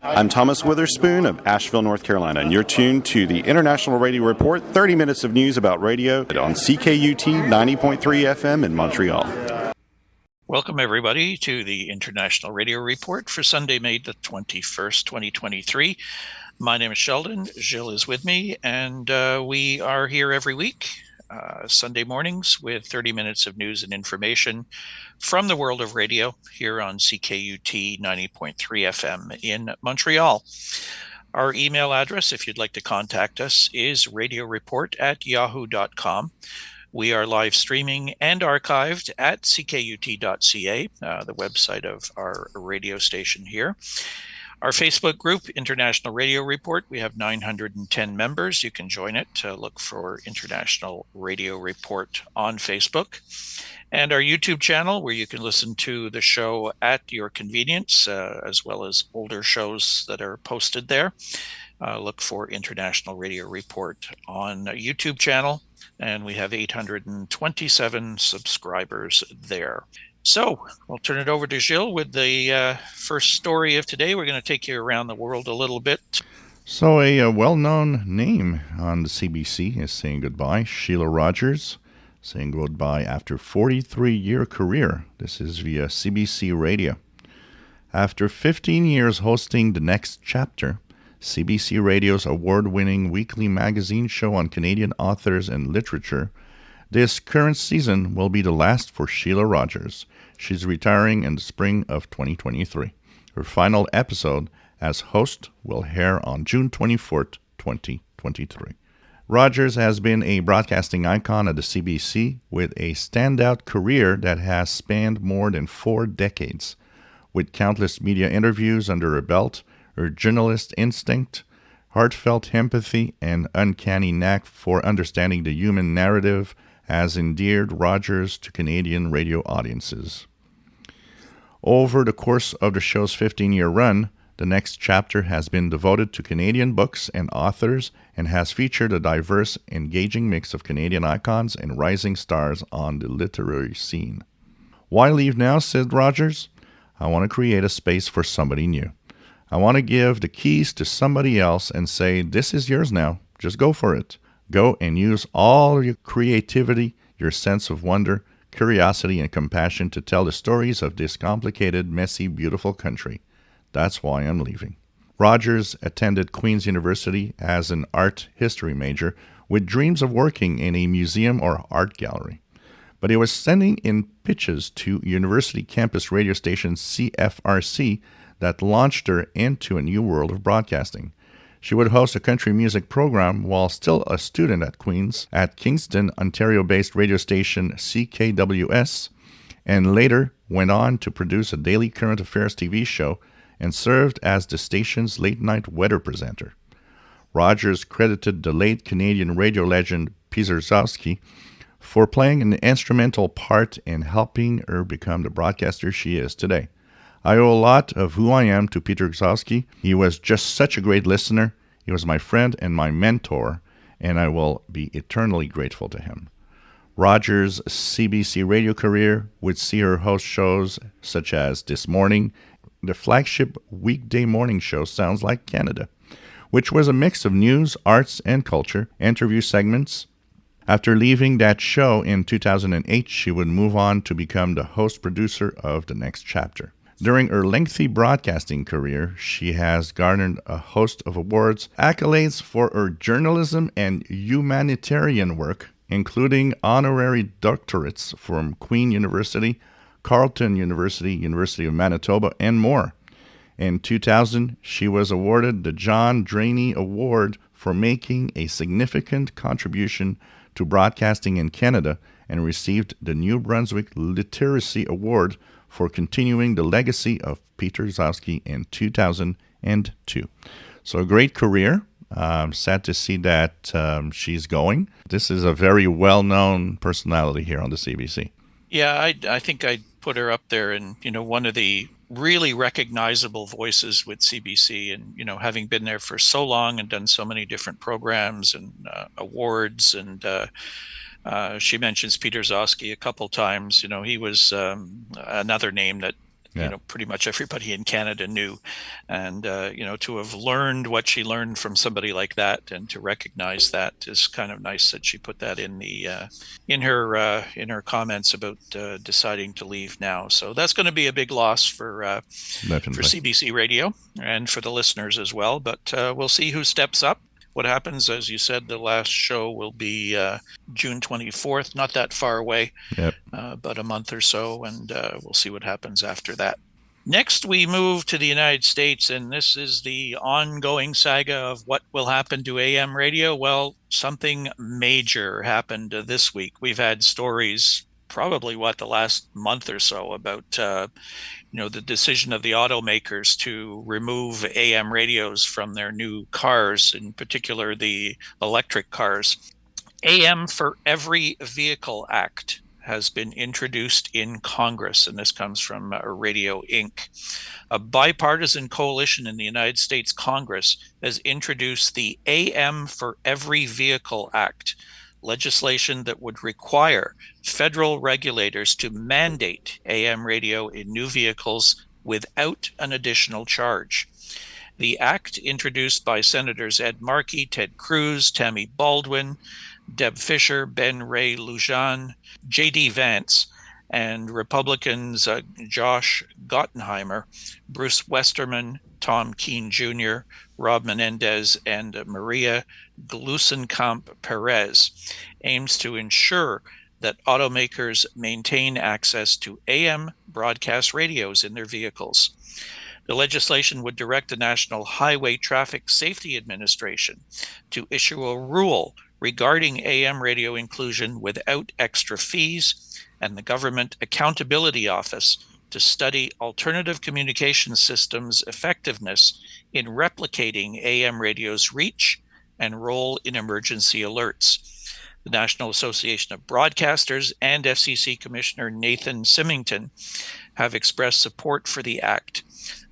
I'm Thomas Witherspoon of Asheville, North Carolina, and you're tuned to the International Radio Report, 30 minutes of news about radio on CKUT 90.3 FM in Montreal. Welcome, everybody, to the International Radio Report for Sunday, May the 21st, 2023. My name is Sheldon. Gilles is with me, and we are here every week, Sunday mornings, with 30 minutes of news and information from the world of radio here on CKUT 90.3 FM in Montreal. Our email address, if you'd like to contact us, is radioreport@yahoo.com. We are live streaming and archived at ckut.ca, the website of our radio station here. Our Facebook group, International Radio Report, we have 910 members. You can join it. Look for International Radio Report on Facebook. And our YouTube channel, where you can listen to the show at your convenience, as well as older shows that are posted there. Look for International Radio Report on YouTube channel. And we have 827 subscribers there. So I'll turn it over to Gilles with the first story of today. We're going to take you around the world a little bit. So a well-known name on the CBC is saying goodbye. Sheila Rogers saying goodbye after a 43-year career. This is via CBC Radio. After 15 years hosting The Next Chapter, CBC Radio's award-winning weekly magazine show on Canadian authors and literature, this current season will be the last for Sheila Rogers. She's retiring in the spring of 2023. Her final episode as host will air on June 24th, 2023. Rogers has been a broadcasting icon at the CBC with a standout career that has spanned more than 4 decades. With countless media interviews under her belt, her journalist instinct, heartfelt empathy, and uncanny knack for understanding the human narrative has endeared Rogers to Canadian radio audiences. Over the course of the show's 15-year run, The Next Chapter has been devoted to Canadian books and authors and has featured a diverse, engaging mix of Canadian icons and rising stars on the literary scene. Why leave now, said Rogers. I want to create a space for somebody new. I want to give the keys to somebody else and say, this is yours now. Just go for it. Go and use all your creativity, your sense of wonder, curiosity, and compassion to tell the stories of this complicated, messy, beautiful country. That's why I'm leaving. Rogers attended Queen's University as an art history major with dreams of working in a museum or art gallery. But he was sending in pitches to university campus radio station CFRC that launched her into a new world of broadcasting. She would host a country music program while still a student at Queen's at Kingston, Ontario-based radio station CKWS, and later went on to produce a daily current affairs TV show and served as the station's late-night weather presenter. Rogers credited the late Canadian radio legend Peter Gzowski for playing an instrumental part in helping her become the broadcaster she is today. I owe a lot of who I am to Peter Gzowski. He was just such a great listener. He was my friend and my mentor, and I will be eternally grateful to him. Rogers' CBC radio career would see her host shows such as This Morning, the flagship weekday morning show Sounds Like Canada, which was a mix of news, arts, and culture, interview segments. After leaving that show in 2008, she would move on to become the host-producer of The Next Chapter. During her lengthy broadcasting career, she has garnered a host of awards, accolades for her journalism and humanitarian work, including honorary doctorates from Queen University, Carleton University, University of Manitoba, and more. In 2000, she was awarded the John Draney Award for making a significant contribution to broadcasting in Canada and received the New Brunswick Literacy Award for continuing the legacy of Peter Gzowski in 2002. So a great career. Sad to see that she's going. This is a very well-known personality here on the CBC. Yeah, I think I'd put her up there and, one of the really recognizable voices with CBC, and, having been there for so long and done so many different programs and awards, and she mentions Peter Gzowski a couple times. He was another name that pretty much everybody in Canada knew. And, to have learned what she learned from somebody like that and to recognize that is kind of nice that she put that in her comments about deciding to leave now. So that's going to be a big loss for CBC Radio and for the listeners as well. But we'll see who steps up. What happens, as you said, the last show will be June 24th, not that far away, but a month or so, and we'll see what happens after that. Next, we move to the United States, and this is the ongoing saga of what will happen to AM radio. Well, something major happened this week. We've had stories probably, the last month or so about the decision of the automakers to remove AM radios from their new cars, in particular the electric cars. AM for Every Vehicle Act has been introduced in Congress, and this comes from Radio Inc. A bipartisan coalition in the United States Congress has introduced the AM for Every Vehicle Act, legislation that would require federal regulators to mandate AM radio in new vehicles without an additional charge. The act, introduced by Senators Ed Markey, Ted Cruz, Tammy Baldwin, Deb Fischer, Ben Ray Lujan, J.D. Vance, and Republicans Josh Gottenheimer, Bruce Westerman, Tom Keene Jr., Rob Menendez, and Maria Glusenkamp Perez, aims to ensure that automakers maintain access to AM broadcast radios in their vehicles. The legislation would direct the National Highway Traffic Safety Administration to issue a rule regarding AM radio inclusion without extra fees, and the Government Accountability Office to study alternative communication systems' effectiveness in replicating AM radio's reach and role in emergency alerts. The National Association of Broadcasters and FCC Commissioner Nathan Symington have expressed support for the act.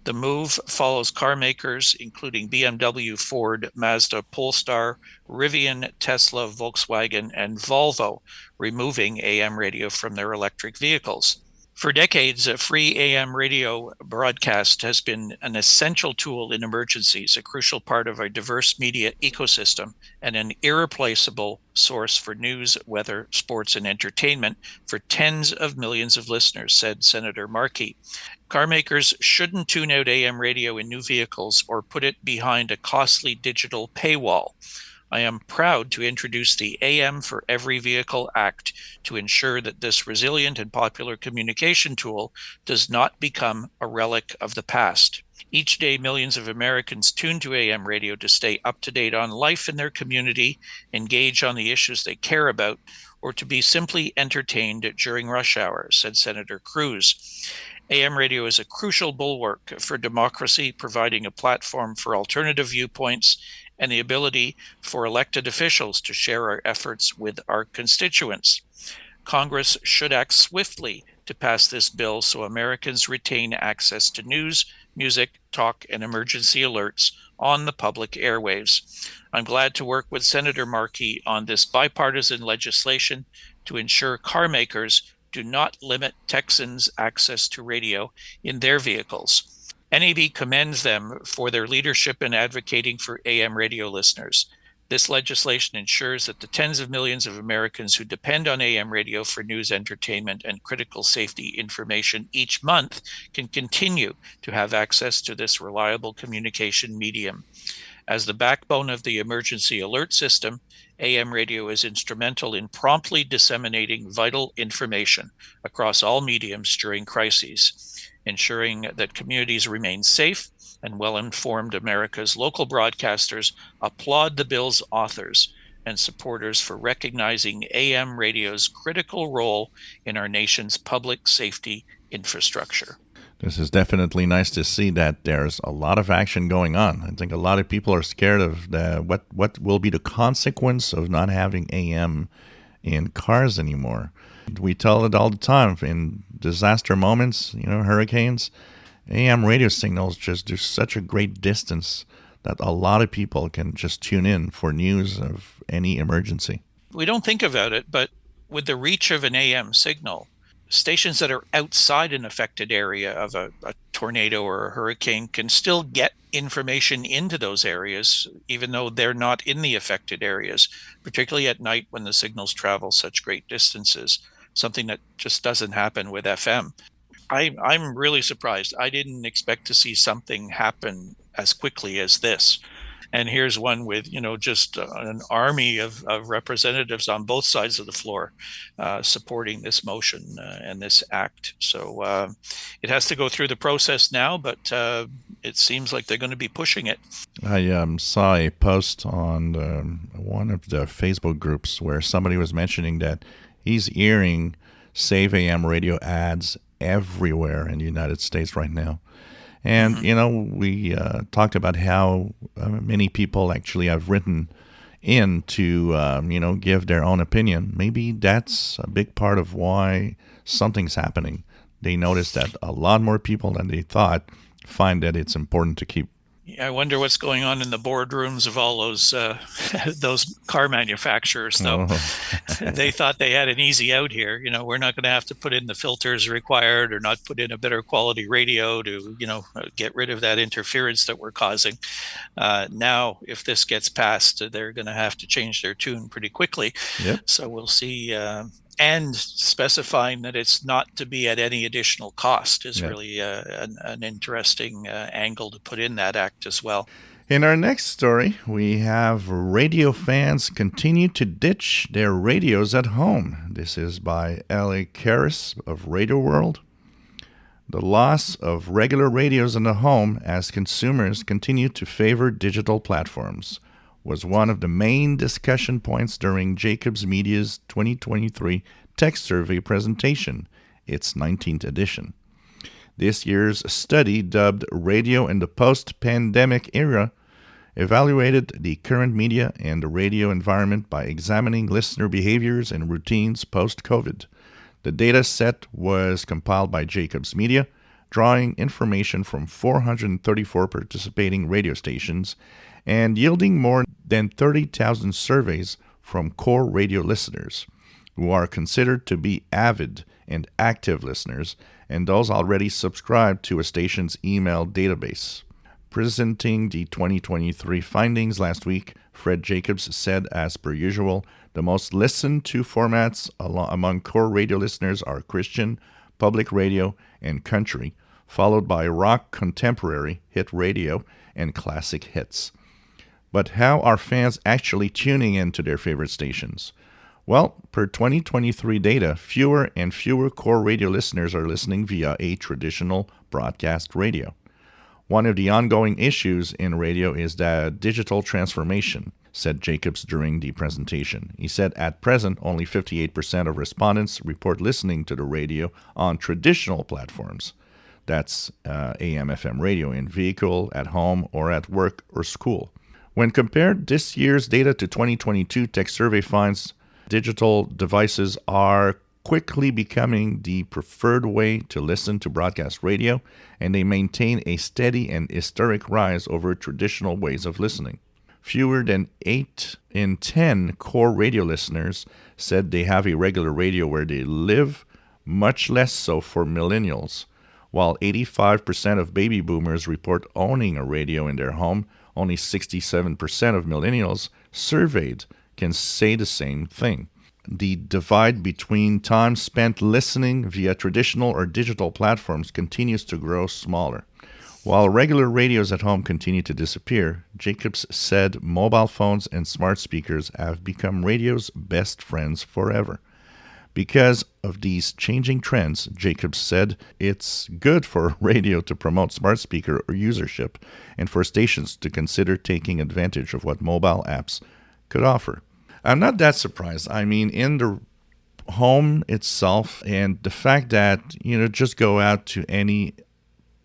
The move follows car makers, including BMW, Ford, Mazda, Polestar, Rivian, Tesla, Volkswagen, and Volvo, removing AM radio from their electric vehicles. For decades, a free AM radio broadcast has been an essential tool in emergencies, a crucial part of our diverse media ecosystem, and an irreplaceable source for news, weather, sports, and entertainment for tens of millions of listeners, said Senator Markey. Car makers shouldn't tune out AM radio in new vehicles or put it behind a costly digital paywall. I am proud to introduce the AM for Every Vehicle Act to ensure that this resilient and popular communication tool does not become a relic of the past. Each day, millions of Americans tune to AM radio to stay up to date on life in their community, engage on the issues they care about, or to be simply entertained during rush hour, said Senator Cruz. AM radio is a crucial bulwark for democracy, providing a platform for alternative viewpoints and the ability for elected officials to share our efforts with our constituents. Congress should act swiftly to pass this bill so Americans retain access to news, music, talk, and emergency alerts on the public airwaves. I'm glad to work with Senator Markey on this bipartisan legislation to ensure car makers do not limit Texans' access to radio in their vehicles. NAB commends them for their leadership in advocating for AM radio listeners. This legislation ensures that the tens of millions of Americans who depend on AM radio for news, entertainment, and critical safety information each month can continue to have access to this reliable communication medium. As the backbone of the emergency alert system, AM radio is instrumental in promptly disseminating vital information across all mediums during crises, ensuring that communities remain safe and well-informed. America's local broadcasters applaud the bill's authors and supporters for recognizing AM radio's critical role in our nation's public safety infrastructure. This is definitely nice to see that there's a lot of action going on. I think a lot of people are scared of what will be the consequence of not having AM in cars anymore. We tell it all the time in disaster moments, hurricanes. AM radio signals just do such a great distance that a lot of people can just tune in for news of any emergency. We don't think about it, but with the reach of an AM signal, stations that are outside an affected area of a tornado or a hurricane can still get information into those areas, even though they're not in the affected areas, particularly at night when the signals travel such great distances, something that just doesn't happen with FM. I'm really surprised. I didn't expect to see something happen as quickly as this. And here's one with, just an army of representatives on both sides of the floor supporting this motion and this act. So it has to go through the process now, but it seems like they're going to be pushing it. I saw a post on one of the Facebook groups where somebody was mentioning that he's hearing Save AM radio ads everywhere in the United States right now. And, we talked about how many people actually have written in to, give their own opinion. Maybe that's a big part of why something's happening. They notice that a lot more people than they thought find that it's important to keep. I wonder what's going on in the boardrooms of all those those car manufacturers, though. They thought they had an easy out here. We're not going to have to put in the filters required or not put in a better quality radio to, get rid of that interference that we're causing. Now, if this gets passed, they're going to have to change their tune pretty quickly. Yep. So we'll see. And specifying that it's not to be at any additional cost is really an interesting angle to put in that act as well. In our next story, we have radio fans continue to ditch their radios at home. This is by L.A. Karras of Radio World. The loss of regular radios in the home as consumers continue to favor digital platforms was one of the main discussion points during Jacobs Media's 2023 Tech Survey presentation, its 19th edition. This year's study, dubbed Radio in the Post-Pandemic Era, evaluated the current media and the radio environment by examining listener behaviors and routines post-COVID. The data set was compiled by Jacobs Media, drawing information from 434 participating radio stations and yielding more than 30,000 surveys from core radio listeners, who are considered to be avid and active listeners, and those already subscribed to a station's email database. Presenting the 2023 findings last week, Fred Jacobs said, as per usual, the most listened to formats among core radio listeners are Christian, public radio, and country, followed by rock, contemporary, hit radio, and classic hits. But how are fans actually tuning into their favorite stations? Well, per 2023 data, fewer and fewer core radio listeners are listening via a traditional broadcast radio. One of the ongoing issues in radio is the digital transformation, said Jacobs during the presentation. He said at present, only 58% of respondents report listening to the radio on traditional platforms. That's AM/FM radio in vehicle, at home, or at work or school. When compared this year's data to 2022 Tech Survey finds, digital devices are quickly becoming the preferred way to listen to broadcast radio, and they maintain a steady and historic rise over traditional ways of listening. Fewer than 8 in 10 core radio listeners said they have a regular radio where they live, much less so for millennials. While 85% of baby boomers report owning a radio in their home, only 67% of millennials surveyed can say the same thing. The divide between time spent listening via traditional or digital platforms continues to grow smaller. While regular radios at home continue to disappear, Jacobs said mobile phones and smart speakers have become radio's best friends forever. Because of these changing trends, Jacobs said it's good for radio to promote smart speaker usership and for stations to consider taking advantage of what mobile apps could offer. I'm not that surprised. I mean, in the home itself, and the fact that, just go out to any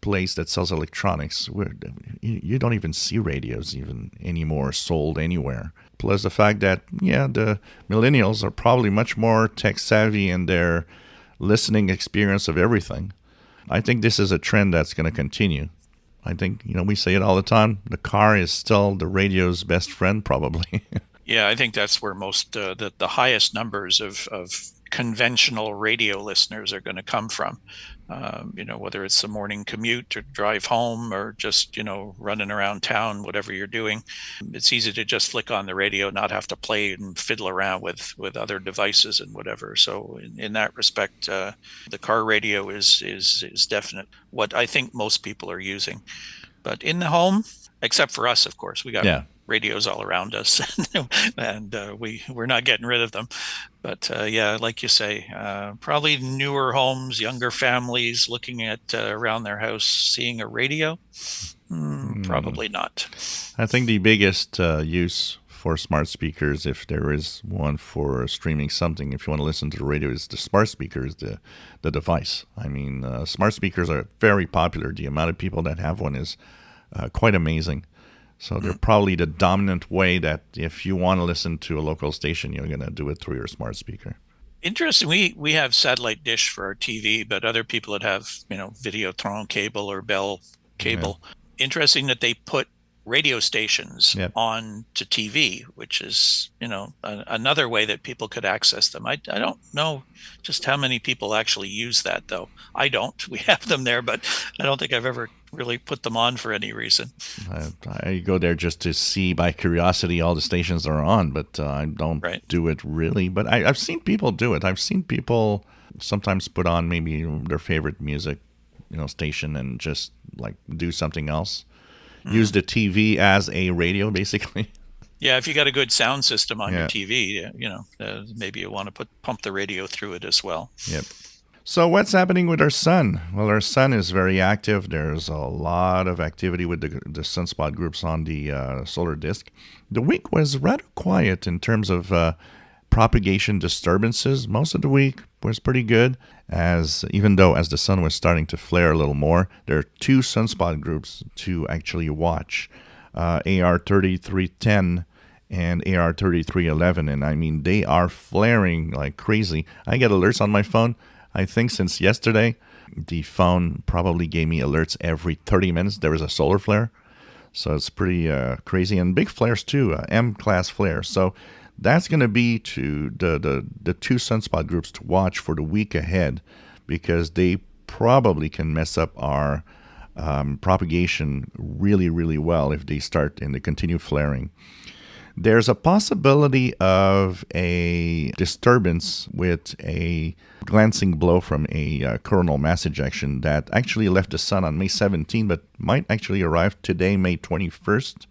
place that sells electronics, where you don't even see radios even anymore sold anywhere. Plus the fact that, the millennials are probably much more tech savvy in their listening experience of everything. I think this is a trend that's going to continue. I think, we say it all the time, the car is still the radio's best friend, probably. Yeah, I think that's where most the highest numbers of conventional radio listeners are going to come from. Whether it's the morning commute or drive home or just, running around town, whatever you're doing, it's easy to just flick on the radio, not have to play and fiddle around with other devices and whatever. So in that respect, the car radio is definite what I think most people are using. But in the home, except for us, of course, we got radios all around us, and we're not getting rid of them. But like you say, probably newer homes, younger families looking at around their house, seeing a radio. Probably not. I think the biggest use for smart speakers, if there is one for streaming something, if you want to listen to the radio, is the smart speaker, is the device. I mean, smart speakers are very popular. The amount of people that have one is quite amazing. So they're probably the dominant way that if you want to listen to a local station, you're going to do it through your smart speaker. Interesting. We have satellite dish for our TV, but other people that have, Videotron cable or Bell cable. Yeah. Interesting that they put radio stations on to TV, which is, another way that people could access them. I don't know just how many people actually use that, though. I don't. We have them there, but I don't think I've ever really put them on for any reason. I go there just to see by curiosity all the stations that are on, but I don't do it really. But I've seen people do it. I've seen people sometimes put on maybe their favorite music, station and just like do something else. Use the TV as a radio, basically. Yeah, if you got a good sound system on your TV, maybe you want to pump the radio through it as well. Yep. So what's happening with our sun? Well, our sun is very active. There's a lot of activity with the sunspot groups on the solar disk. The week was rather quiet in terms of propagation disturbances. Most of the week was pretty good, even though as the sun was starting to flare a little more, there are two sunspot groups to actually watch, AR 3310 and AR 3311, and I mean they are flaring like crazy. I get alerts on my phone. I think since yesterday, the phone probably gave me alerts every 30 minutes. There was a solar flare, so it's pretty crazy, and big flares too, M-class flares. So that's going to be to the two sunspot groups to watch for the week ahead, because they probably can mess up our propagation really, really well if they start and they continue flaring. There's a possibility of a disturbance with a glancing blow from a coronal mass ejection that actually left the sun on May 17, but might actually arrive today, May 21st.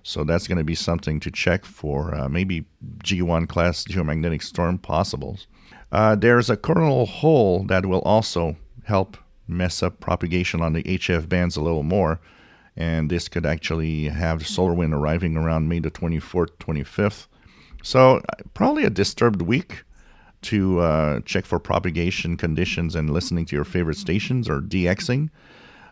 So that's going to be something to check for, maybe G1 class geomagnetic storm possibles. There's a coronal hole that will also help mess up propagation on the HF bands a little more. And this could actually have the solar wind arriving around May the 24th, 25th. So probably a disturbed week to check for propagation conditions and listening to your favorite stations or DXing.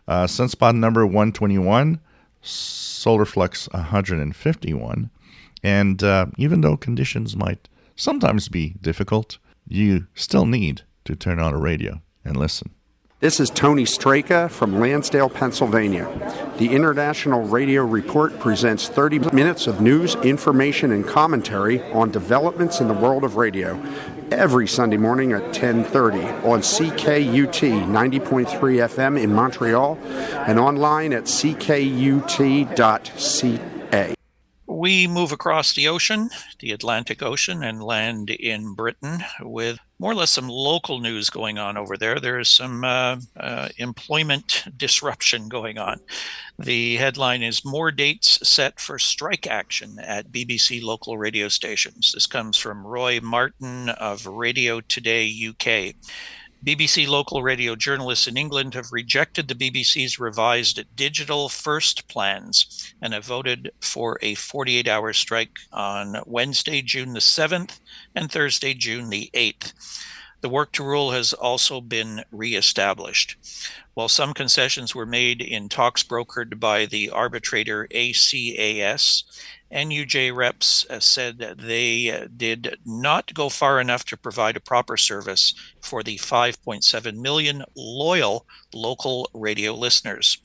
Sunspot number 121, solar flux 151. And even though conditions might sometimes be difficult, you still need to turn on a radio and listen. This is Tony Straka from Lansdale, Pennsylvania. The International Radio Report presents 30 minutes of news, information, and commentary on developments in the world of radio every Sunday morning at 10:30 on CKUT 90.3 FM in Montreal and online at ckut.ca. We move across the ocean, the Atlantic Ocean, and land in Britain with more or less some local news going on over there. There is some employment disruption going on. The headline is "More Dates Set for Strike Action at BBC Local Radio Stations." This comes from Roy Martin of Radio Today UK. BBC local radio journalists in England have rejected the BBC's revised digital first plans and have voted for a 48-hour strike on Wednesday, June the 7th and Thursday, June the 8th. The work to rule has also been re-established. While some concessions were made in talks brokered by the arbitrator ACAS, NUJ reps said that they did not go far enough to provide a proper service for the 5.7 million loyal local radio listeners.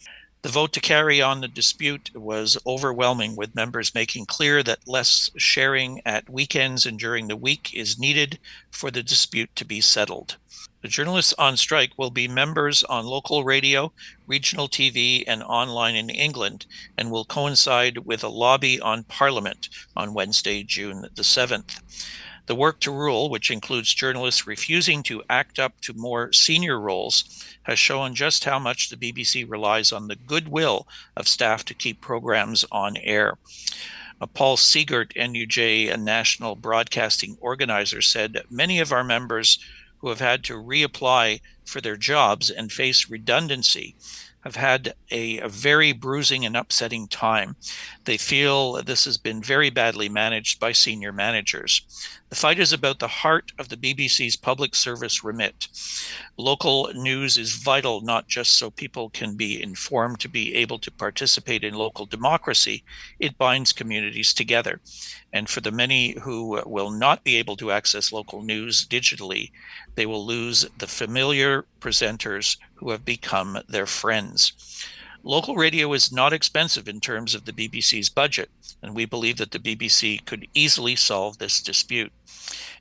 The vote to carry on the dispute was overwhelming, with members making clear that less sharing at weekends and during the week is needed for the dispute to be settled. The journalists on strike will be members on local radio, regional TV, and online in England, and will coincide with a lobby on Parliament on Wednesday, June the 7th. The work to rule, which includes journalists refusing to act up to more senior roles, has shown just how much the BBC relies on the goodwill of staff to keep programs on air. Paul Siegert, NUJ, a national broadcasting organizer, said many of our members who have had to reapply for their jobs and face redundancy have had a very bruising and upsetting time. They feel this has been very badly managed by senior managers. The fight is about the heart of the BBC's public service remit. Local news is vital, not just so people can be informed to be able to participate in local democracy. It binds communities together. And for the many who will not be able to access local news digitally, they will lose the familiar presenters who have become their friends. Local radio is not expensive in terms of the BBC's budget, and we believe that the BBC could easily solve this dispute.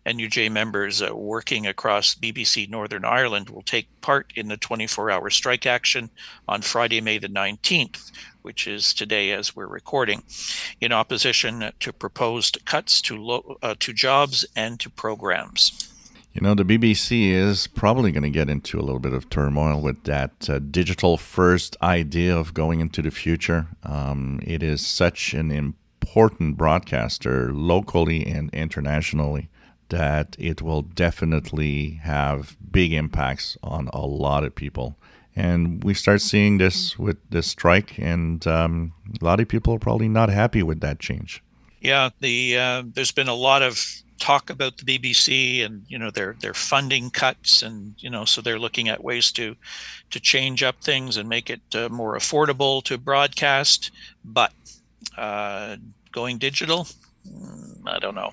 NUJ members working across BBC Northern Ireland will take part in the 24-hour strike action on Friday, May the 19th, which is today as we're recording, in opposition to proposed cuts to jobs and to programs. You know, the BBC is probably going to get into a little bit of turmoil with that digital-first idea of going into the future. It is such an important broadcaster locally and internationally that it will definitely have big impacts on a lot of people. And we start seeing this with this strike, and a lot of people are probably not happy with that change. Yeah, there's been a lot of talk about the BBC and their funding cuts, and so they're looking at ways to change up things and make it more affordable to broadcast. But going digital, I don't know.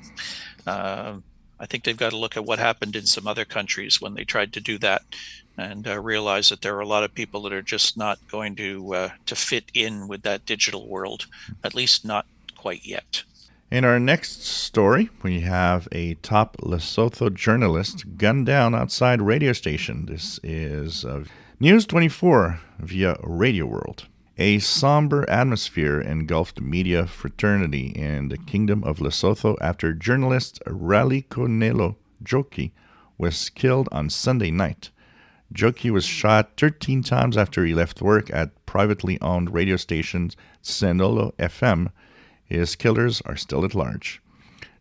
I think they've got to look at what happened in some other countries when they tried to do that, and realize that there are a lot of people that are just not going to fit in with that digital world, at least not quite yet. In our next story, we have a top Lesotho journalist gunned down outside radio station. This is News 24 via Radio World. A somber atmosphere engulfed the media fraternity in the Kingdom of Lesotho after journalist Ralikonelo Joki was killed on Sunday night. Joki was shot 13 times after he left work at privately owned radio station Senolo FM. His killers are still at large.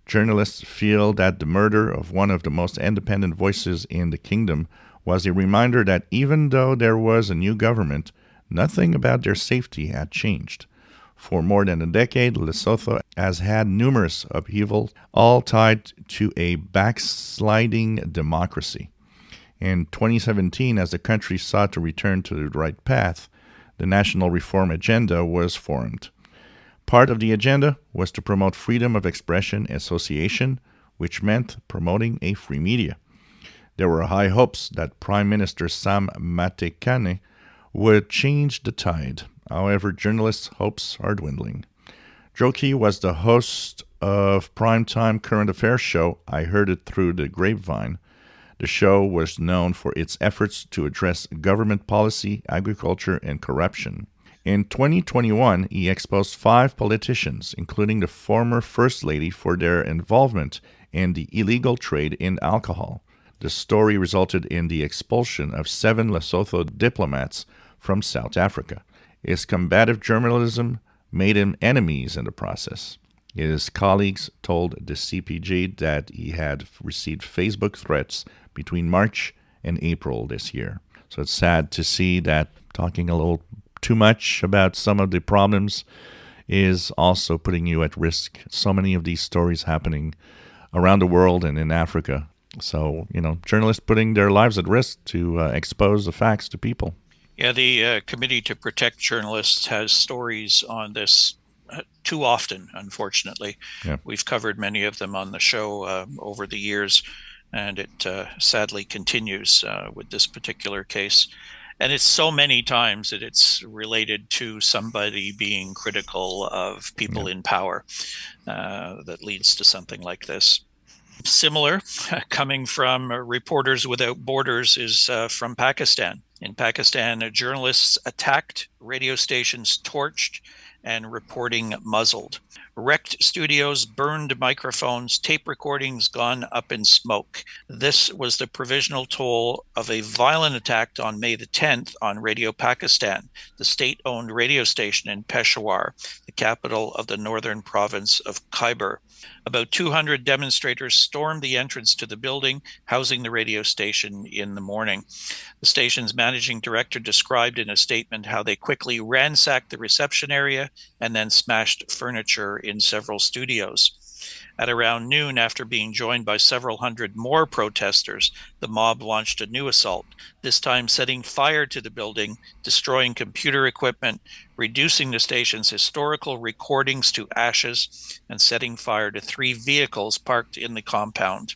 Journalists feel that the murder of one of the most independent voices in the kingdom was a reminder that even though there was a new government, nothing about their safety had changed. For more than a decade, Lesotho has had numerous upheavals, all tied to a backsliding democracy. In 2017, as the country sought to return to the right path, the National Reform Agenda was formed. Part of the agenda was to promote freedom of expression and association, which meant promoting a free media. There were high hopes that Prime Minister Sam Matekane would change the tide. However, journalists' hopes are dwindling. Joki was the host of primetime current affairs show I Heard It Through the Grapevine. The show was known for its efforts to address government policy, agriculture, and corruption. In 2021, he exposed 5 politicians, including the former First Lady, for their involvement in the illegal trade in alcohol. The story resulted in the expulsion of 7 Lesotho diplomats from South Africa. His combative journalism made him enemies in the process. His colleagues told the CPJ that he had received Facebook threats between March and April this year. So it's sad to see that talking a little too much about some of the problems is also putting you at risk. So many of these stories happening around the world and in Africa. So, journalists putting their lives at risk to expose the facts to people. Yeah, the Committee to Protect Journalists has stories on this too often, unfortunately. Yeah. We've covered many of them on the show over the years, and it sadly continues with this particular case. And it's so many times that it's related to somebody being critical of people in power that leads to something like this. Similar, coming from Reporters Without Borders, is from Pakistan. In Pakistan, journalists attacked, radio stations torched, and reporting muzzled. Wrecked studios, burned microphones, tape recordings gone up in smoke. This was the provisional toll of a violent attack on May the 10th on Radio Pakistan, the state-owned radio station in Peshawar, the capital of the northern province of Khyber. About 200 demonstrators stormed the entrance to the building housing the radio station in the morning. The station's managing director described in a statement how they quickly ransacked the reception area and then smashed furniture in several studios. At around noon, after being joined by several hundred more protesters, the mob launched a new assault, this time setting fire to the building, destroying computer equipment, reducing the station's historical recordings to ashes, and setting fire to 3 vehicles parked in the compound.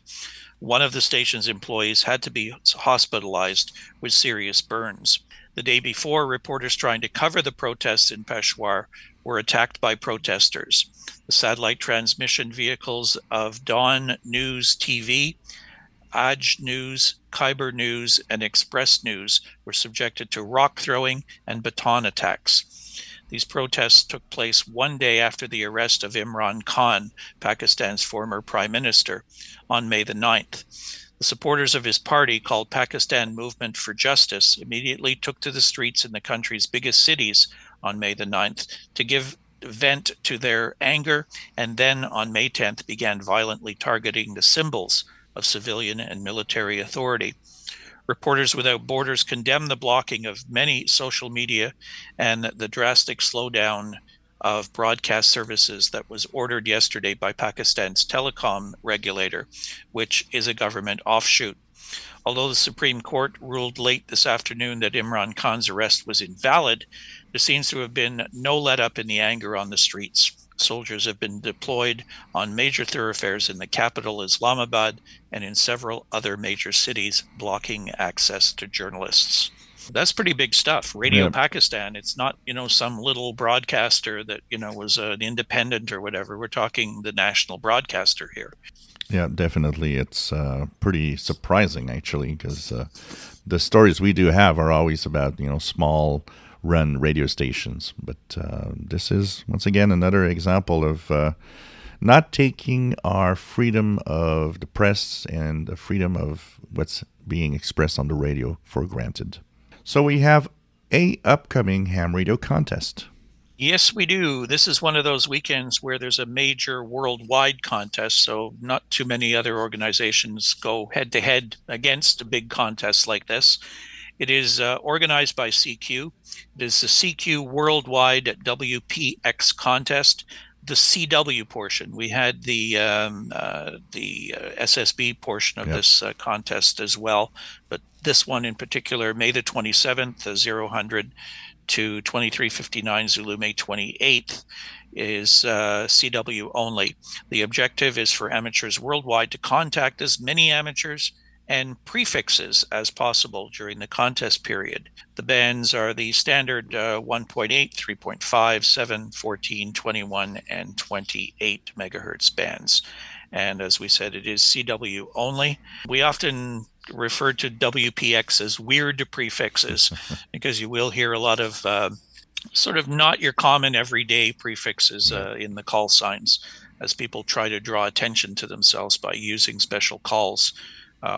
One of the station's employees had to be hospitalized with serious burns. The day before, reporters trying to cover the protests in Peshawar were attacked by protesters. The satellite transmission vehicles of Dawn News TV, Aj News, Khyber News, and Express News were subjected to rock throwing and baton attacks. These protests took place one day after the arrest of Imran Khan, Pakistan's former prime minister, on May the 9th. The supporters of his party, called Pakistan Movement for Justice, immediately took to the streets in the country's biggest cities on May the 9th to give vent to their anger, and then on May 10th began violently targeting the symbols of civilian and military authority. Reporters Without Borders condemned the blocking of many social media and the drastic slowdown of broadcast services that was ordered yesterday by Pakistan's telecom regulator, which is a government offshoot. Although the Supreme Court ruled late this afternoon that Imran Khan's arrest was invalid, there seems to have been no let-up in the anger on the streets. Soldiers have been deployed on major thoroughfares in the capital, Islamabad, and in several other major cities, blocking access to journalists. That's pretty big stuff. Radio Pakistan, it's not, some little broadcaster that, was an independent or whatever. We're talking the national broadcaster here. Yeah, definitely. It's pretty surprising, actually, because the stories we do have are always about, small run radio stations. But this is, once again, another example of not taking our freedom of the press and the freedom of what's being expressed on the radio for granted. So we have a upcoming ham radio contest. Yes, we do. This is one of those weekends where there's a major worldwide contest, so not too many other organizations go head-to-head against a big contest like this. It is organized by CQ. It is the CQ Worldwide WPX contest. The CW portion. We had the SSB portion of this contest as well, but this one in particular, May the 27th, 0000 to 2359 Zulu, May 28th, is CW only. The objective is for amateurs worldwide to contact as many amateurs and prefixes as possible during the contest period. The bands are the standard 1.8, 3.5, 7, 14, 21, and 28 megahertz bands. And as we said, it is CW only. We often refer to WPX as weird prefixes because you will hear a lot of sort of not your common everyday prefixes in the call signs as people try to draw attention to themselves by using special calls.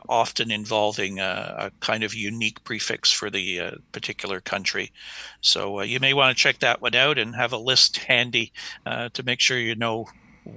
Often involving a kind of unique prefix for the particular country. So you may want to check that one out and have a list handy to make sure you know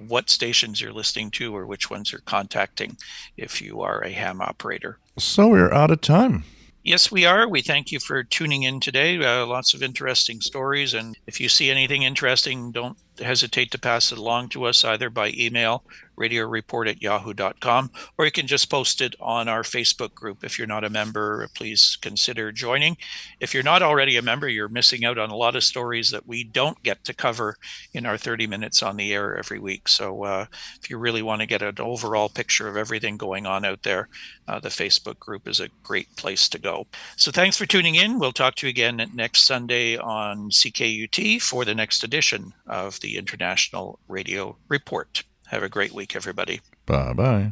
what stations you're listening to or which ones you're contacting if you are a ham operator. So we're out of time. Yes, we are. We thank you for tuning in today. Lots of interesting stories. And if you see anything interesting, don't hesitate to pass it along to us either by email radioreport@yahoo.com, or you can just post it on our Facebook group. If you're not a member, please consider joining. If you're not already a member, you're missing out on a lot of stories that we don't get to cover in our 30 minutes on the air every week. So if you really want to get an overall picture of everything going on out there, the Facebook group is a great place to go. So thanks for tuning in. We'll talk to you again next Sunday on CKUT for the next edition of the International Radio Report. Have a great week, everybody. Bye-bye.